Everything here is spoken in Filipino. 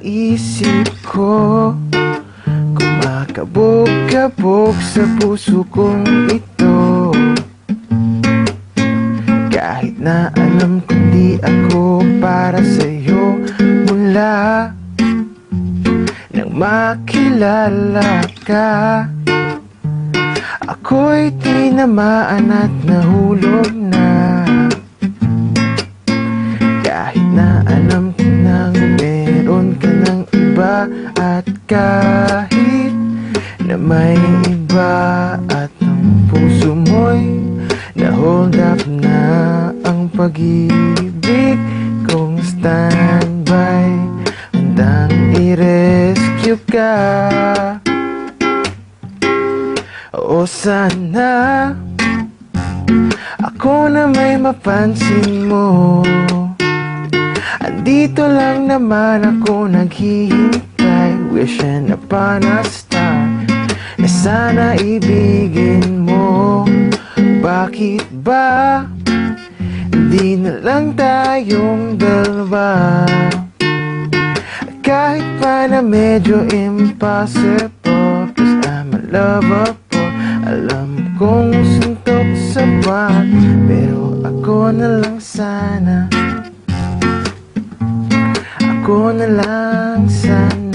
isip ko, kumakabog-kabog sa puso kong ito. Kahit na alam kong di ako para sa'yo, mula nang makilala ka, ako'y tinamaan at nahulog na. Kahit na alam ko nang meron ka ng iba, at kahit na may iba, at ang puso mo'y na-hold up na, ang pag-ibig kong standby, handang i-rescue ka. O sana ako na may mapansin mo, andito lang naman ako naghihintay, wishing upon a star na sana ibigin mo. Bakit ba di na lang tayong dalawa? Kahit pa na medyo impossible, 'cause I'm a lover. Alam kong suntok sa buwan, pero ako na lang sana, ako na lang sana.